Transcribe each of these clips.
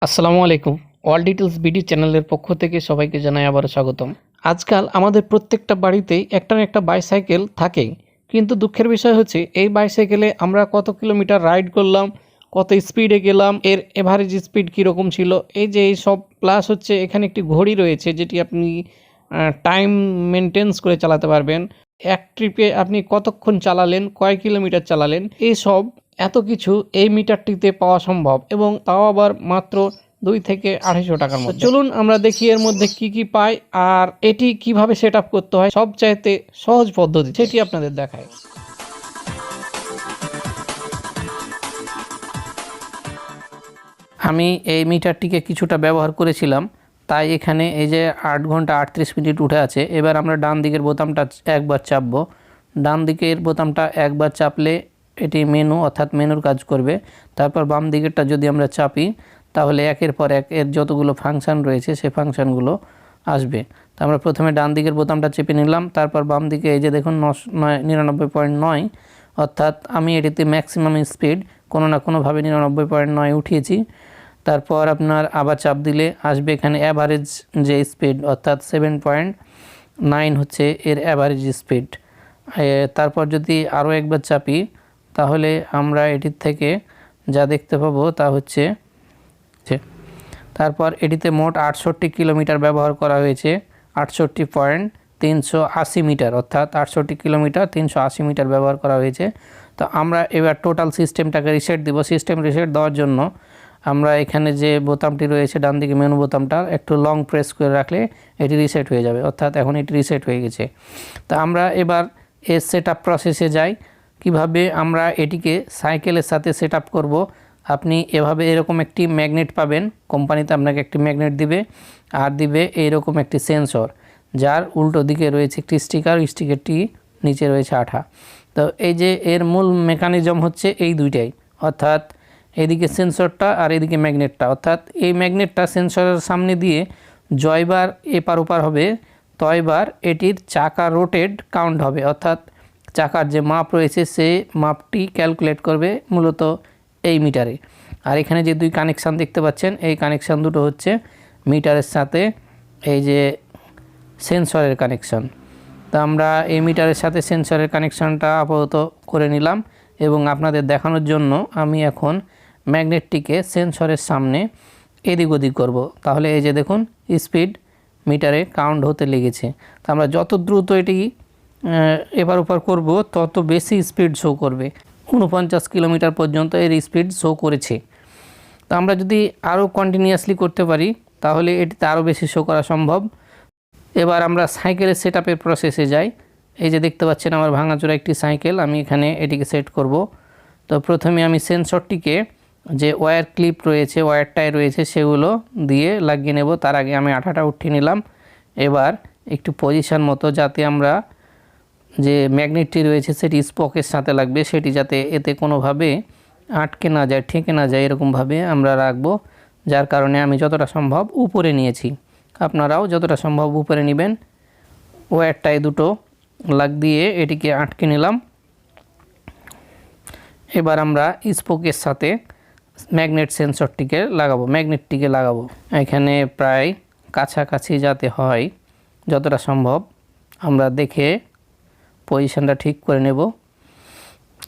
আসসালামু আলাইকুম। All details BD চ্যানেলের পক্ষ থেকে সবাইকে জানাই আবারও স্বাগতম। আজকাল আমাদের প্রত্যেকটা বাড়িতেই একটা না একটা বাইসাইকেল থাকেই। কিন্তু দুঃখের বিষয় হচ্ছে এই বাইসাইকেলে আমরা কত কিলোমিটার রাইড করলাম, কত স্পিডে গেলাম, এর এভারেজ স্পিড কীরকম ছিল, এই যে এই সব প্লাস হচ্ছে এখানে একটি ঘড়ি রয়েছে যেটি আপনি টাইম মেনটেন্স করে চালাতে পারবেন। এক ট্রিপে আপনি কতক্ষণ চালালেন, কয় কিলোমিটার চালালেন, এইসব এত কিছু এই মিটারটিতে পাওয়া সম্ভব এবং তাও আবার মাত্র 2 থেকে 250 টাকার মধ্যে। চলুন আমরা দেখি এর মধ্যে কি কি পাই আর এটি কিভাবে সেট আপ করতে হয়, সবচাইতে সহজ পদ্ধতি সেটি আপনাদের দেখায়। আমি এই মিটারটিকে কিছুটা ব্যবহার করেছিলাম, তাই এখানে এই যে 8 ঘন্টা 38 মিনিট উঠে আছে। এবার আমরা ডান দিকের বোতামটা একবার চাপবো। ডান দিকের বোতামটা একবার চাপলে এটি মেনু অর্থাৎ মেনুর কাজ করবে। তারপর বাম দিকেরটা যদি আমরা চাপি তাহলে একের পর এক এর যতগুলো ফাংশান রয়েছে সেই ফাংশানগুলো আসবে। তো আমরা প্রথমে ডান দিকের বোতামটা চেপে নিলাম, তারপর বাম দিকে এই যে দেখুন 99.9, অর্থাৎ আমি এটিতে ম্যাক্সিমাম স্পিড কোনো না কোনোভাবে 99.9 উঠিয়েছি। তারপর আপনার আবার চাপ দিলে আসবে এখানে অ্যাভারেজ যে স্পিড অর্থাৎ 7.9 হচ্ছে এর অ্যাভারেজ স্পিড। তারপর যদি আরও একবার চাপি তাহলে আমরা এটির থেকে যা দেখতে পাবো তা হচ্ছে, তারপর এটিতে মোট 68 কিলোমিটার ব্যবহার করা হয়েছে, 68.380 মিটার, অর্থাৎ 68 কিলোমিটার 380 মিটার ব্যবহার করা হয়েছে। তো আমরা এবার টোটাল সিস্টেমটাকে রিসেট দিব। সিস্টেম রিসেট দেওয়ার জন্য আমরা এখানে যে বোতামটি রয়েছে ডান দিকে মেনু বোতামটা একটু লং প্রেস করে রাখলে এটি রিসেট হয়ে যাবে, অর্থাৎ এখন এটি রিসেট হয়ে গেছে। তো আমরা এবার এর সেট আপ প্রসেসে যাই। কিভাবে আমরা এটিকে সাইকেলের সাথে সেট আপ করবো। আপনি এভাবে এরকম একটি ম্যাগনেট পাবেন, কোম্পানিতে আপনাকে একটি ম্যাগনেট দিবে আর দিবে এইরকম একটি সেন্সর, যার উল্টো দিকে রয়েছে একটি স্টিকার, স্টিকারটি নিচে রয়েছে আঠা। তো এই যে এর মূল মেকানিজম হচ্ছে এই দুইটাই, অর্থাৎ এদিকে সেন্সরটা আর এদিকে ম্যাগনেটটা। অর্থাৎ এই ম্যাগনেটটা সেন্সরের সামনে দিয়ে জয়বার এপার ওপার হবে, তয়বার এটির চাকা রোটেড কাউন্ট হবে, অর্থাৎ চাকার যে মাপ রয়েছে সেই মাপটি ক্যালকুলেট করবে মূলত এই মিটারে। আর এখানে যে দুই কানেকশান দেখতে পাচ্ছেন এই কানেকশান দুটো হচ্ছে মিটারের সাথে এই যে সেন্সরের কানেকশান। তো আমরা এই মিটারের সাথে সেন্সরের কানেকশানটা আপাতত করে নিলাম এবং আপনাদের দেখানোর জন্য আমি এখন ম্যাগনেটটিকে সেন্সরের সামনে এদিক ওদিক করব। তাহলে এই যে দেখুন স্পিড মিটারে কাউন্ট হতে লেগেছে। তো আমরা যত দ্রুত এটি এপার ওপার করব তত বেশি স্পিড শো করবে। 49 কিলোমিটার পর্যন্ত এর স্পিড শো করেছে। তো আমরা যদি আরও কন্টিনিউয়াসলি করতে পারি তাহলে এটিতে আরও বেশি শো করা সম্ভব। এবার আমরা সাইকেলের সেট আপের প্রসেসে যাই। এই যে দেখতে পাচ্ছেন আমার ভাঙাচোরা একটি সাইকেল, আমি এখানে এটিকে সেট করব। তো প্রথমে আমি সেন্সরটিকে যে ওয়্যার ক্লিপ রয়েছে, ওয়্যার টাই রয়েছে সেগুলো দিয়ে লাগিয়ে নেব। তার আগে আমি আঠাটা উঠিয়ে নিলাম। এবার একটু পজিশন মতো যাতে আমরা যে ম্যাগনেটটি রয়েছে সেটি স্পকের সাথে লাগবে, সেটি যাতে এতে কোনোভাবে আটকে না যায়, ঠেকে না যায়, এরকমভাবে আমরা রাখবো। যার কারণে আমি যতটা সম্ভব উপরে নিয়েছি, আপনারাও যতটা সম্ভব উপরে নেবেন। ওয়্যারটাই দুটো লাগ দিয়ে এটিকে আটকে নিলাম। এবার আমরা স্পোকের সাথে ম্যাগনেটটিকে লাগাবো। এখানে প্রায় কাছাকাছি যাতে হয় যতটা সম্ভব আমরা দেখে পজিশনটা ঠিক করে নেব।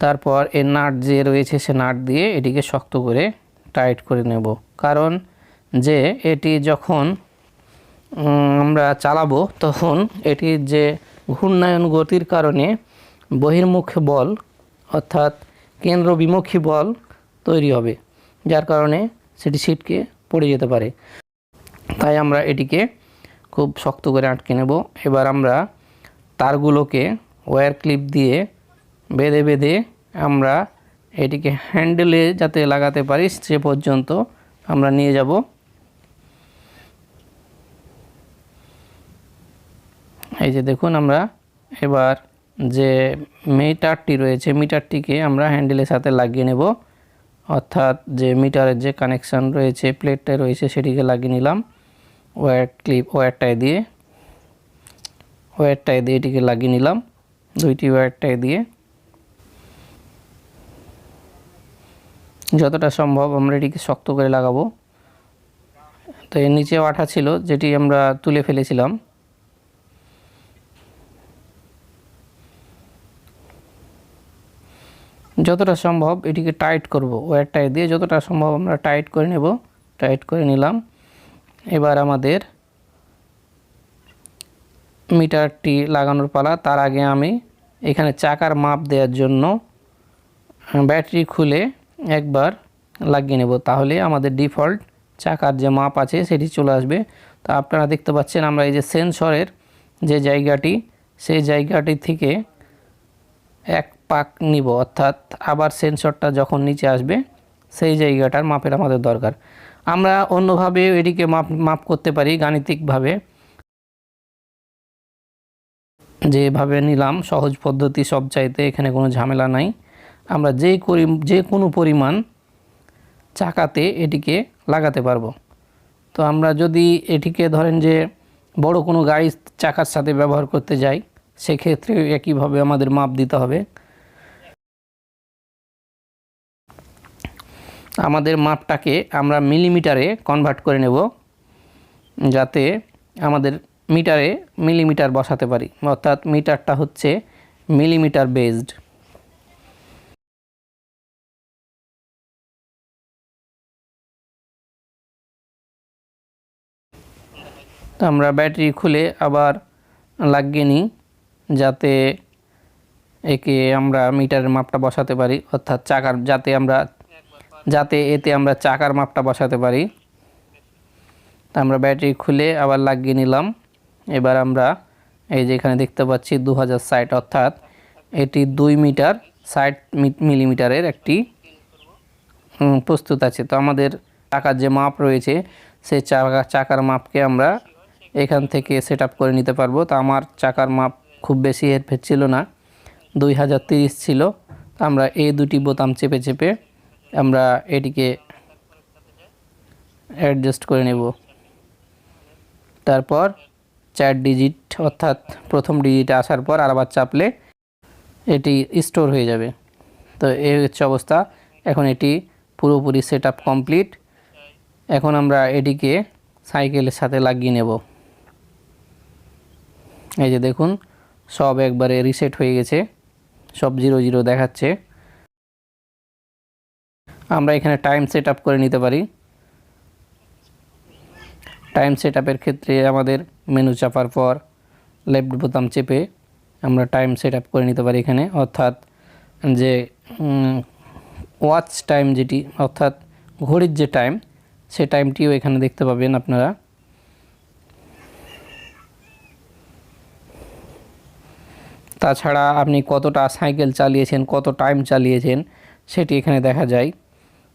তারপর এর নাট যে রয়েছে সে নাট দিয়ে এটিকে শক্ত করে টাইট করে নেব। কারণ যে এটি যখন আমরা চালাবো তখন এটির যে ঘূর্ণায়ন গতির কারণে বহির্মুখ বল অর্থাৎ কেন্দ্রবিমুখী বল তৈরি হবে, যার কারণে সেটি ছিটকে পড়ে যেতে পারে। তাই আমরা এটিকে খুব শক্ত করে আটকে নেব। এবার আমরা তারগুলোকে ওয়্যার ক্লিপ দিয়ে বেঁধে আমরা এটিকে হ্যান্ডেলে যাতে লাগাতে পারি সে পর্যন্ত আমরা নিয়ে যাব। এই যে দেখুন আমরা এবার যে মিটারটি রয়েছে মিটারটিকে আমরা হ্যান্ডেলের সাথে লাগিয়ে নেব, অর্থাৎ যে মিটারের যে কানেকশান রয়েছে প্লেটটা রয়েছে সেটিকে লাগিয়ে নিলাম ওয়্যারটাই দিয়ে এটিকে লাগিয়ে নিলাম দুইটি ওয়্যারটাই দিয়ে। যতটা সম্ভব আমরা এটিকে শক্ত করে লাগাবো। তো এর নিচেও আঠা ছিল যেটি আমরা তুলে ফেলেছিলাম। যতটা সম্ভব এটিকে টাইট করব, ওয়্যার টাইট দিয়ে যতটা সম্ভব আমরা টাইট করে নেব। টাইট করে নিলাম। এবার আমাদের মিটারটি লাগানোর পালা। তার আগে আমি এখানে চাকার মাপ দেওয়ার জন্য ব্যাটারি খুলে একবার লাগিয়ে নেব, তাহলে আমাদের ডিফল্ট চাকার যে মাপ আছে সেটি চলে আসবে। তো আপনারা দেখতে পাচ্ছেন আমরা এই যে সেন্সরের যে জায়গাটি, সেই জায়গাটি থেকে এক পাক নিব, অর্থাৎ আবার সেন্সরটা যখন নিচে আসবে সেই জায়গাটার মাপের আমাদের দরকার। আমরা অন্যভাবে এটিকে মাপ করতে পারি গাণিতিকভাবে, যেভাবে নিলাম সহজ পদ্ধতি সব চাইতে, এখানে কোনো ঝামেলা নাই। আমরা যে কোনো পরিমাণ চাকাতে এটিকে লাগাতে পারবো। তো আমরা যদি এটিকে ধরেন যে বড় কোনো গাড়ির চাকার সাথে ব্যবহার করতে যাই, সেক্ষেত্রে একইভাবে আমাদের মাপ দিতে হবে। আমাদের মাপটাকে আমরা মিলিমিটারে কনভার্ট করে নেব, যাতে আমাদের মিটারে মিলিমিটার বসাতে পারি, অর্থাৎ মিটারটা হচ্ছে মিলিমিটার বেসড। তো আমরা ব্যাটারি খুলে আবার লাগিয়ে নিই, যাতে একে আমরা মিটারের মাপটা বসাতে পারি, অর্থাৎ চাকার যাতে এতে আমরা চাকার মাপটা বসাতে পারি। আমরা ব্যাটারি খুলে আবার লাগিয়ে নিলাম। এবার আমরা এই যে এখানে দেখতে পাচ্ছি 2060, অর্থাৎ এটি 2 মিটার 60 মিলিমিটারের একটি প্রস্তুত আছে। তো আমাদের চাকার যে মাপ রয়েছে সেই চাকার মাপকে আমরা এখান থেকে সেট আপ করে নিতে পারবো। তো আমার চাকার মাপ খুব বেশি হেরফের ছিল না, 2030 ছিল। তো আমরা এই দুটি বোতাম চেপে চেপে আমরা এটিকে অ্যাডজাস্ট করে নেব। তারপর 4 ডিজিট, অর্থাৎ প্রথম ডিজিটে আসার পর আবার চাপলে এটি স্টোর হয়ে যাবে। তো এই হচ্ছে অবস্থা। এখন এটি পুরোপুরি সেট আপ কমপ্লিট। এখন আমরা এটিকে সাইকেলের সাথে লাগিয়ে নেব। এই যে দেখুন, সব একবারে রিসেট হয়ে গেছে, সব 00 দেখাচ্ছে। আমরা এখানে টাইম সেট আপ করে নিতে পারি। টাইম সেট আপের ক্ষেত্রে আমাদের মেনু চাপার পর লেফট বোতাম চেপে আমরা টাইম সেট আপ করে নিতে পারি এখানে, অর্থাৎ যে ওয়াচ টাইম যেটি, অর্থাৎ ঘড়ির যে টাইম, সে টাইমটিও এখানে দেখতে পাবেন আপনারা। তাছাড়া আপনি কতটা সাইকেল চালিয়েছেন, কত টাইম চালিয়েছেন সেটি এখানে দেখা যায়।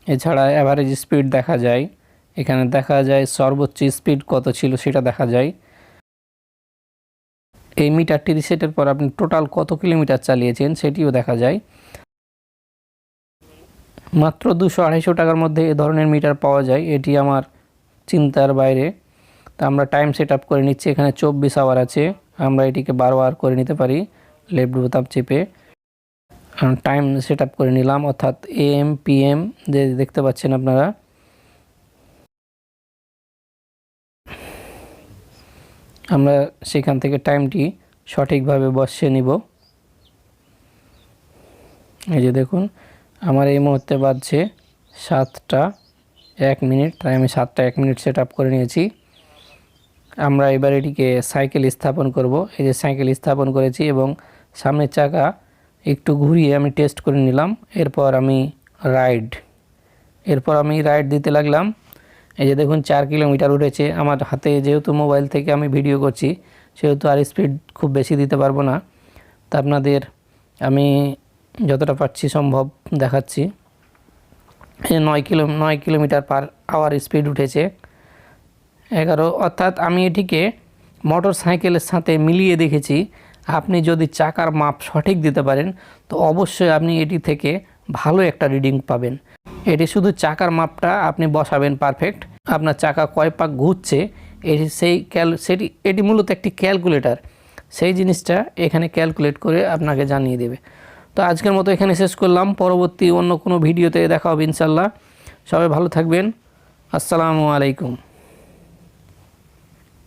এছাড়া অ্যাভারেজ স্পিড দেখা যায়, এখানে দেখা যায় সর্বোচ্চ স্পিড কত ছিল সেটা দেখা যায়। এই মিটারটি রিসেটের পর আপনি টোটাল কত কিলোমিটার চালিয়েছেন সেটিও দেখা যায়। মাত্র 200-250 টাকার মধ্যে এ ধরনের মিটার পাওয়া যায়, এটি আমার চিন্তার বাইরে। তা আমরা টাইম সেট আপ করে নিচ্ছি। এখানে 24 আওয়ার আছে, আমরা এটিকে 12 আওয়ার করে নিতে পারি লেফট বোতাম চেপে। টাইম সেট আপ করে নিলাম, অর্থাৎ AM PM যে দেখতে পাচ্ছেন আপনারা। আমরা সেখান থেকে টাইমটি সঠিকভাবে বসিয়ে নিব। এই যে দেখুন, আমার এই মুহূর্তে বাজছে 7টা 1 মিনিট, তাই আমি 7টা 1 মিনিট সেট আপ করে নিয়েছি। আমরা এবার এটিকে সাইকেল স্থাপন করব। এই যে সাইকেল স্থাপন করেছি এবং সামনের চাকা একটু ঘুরিয়ে আমি টেস্ট করে নিলাম। এরপর আমি রাইড দিতে লাগলাম। এই যে দেখুন 4 কিলোমিটার উঠেছে। আমার হাতে যেহেতু মোবাইল থেকে আমি ভিডিও করছি, সেহেতু আর স্পিড খুব বেশি দিতে পারবো না। তা আপনাদের আমি যতটা পারছি সম্ভব দেখাচ্ছি। 9 কিলোমিটার পার আওয়ার স্পিড উঠেছে। 11, অর্থাৎ আমি এটিকে মোটর সাইকেলের সাথে মিলিয়ে দেখেছি। আপনি যদি চাকার মাপ সঠিক দিতে পারেন তো অবশ্যই আপনি এটি থেকে ভালো একটা রিডিং পাবেন। এটি শুধু চাকার মাপটা আপনি বসাবেন পারফেক্ট, আপনার চাকা কয় পাক ঘুরছে এটি মূলত একটি ক্যালকুলেটর, সেই জিনিসটা এখানে ক্যালকুলেট করে আপনাকে জানিয়ে দেবে। তো আজকের মতো এখানে শেষ করলাম, পরবর্তী অন্য কোনো ভিডিওতে দেখা হবে ইনশাল্লাহ। সবাই ভালো থাকবেন। আসসালামু আলাইকুম।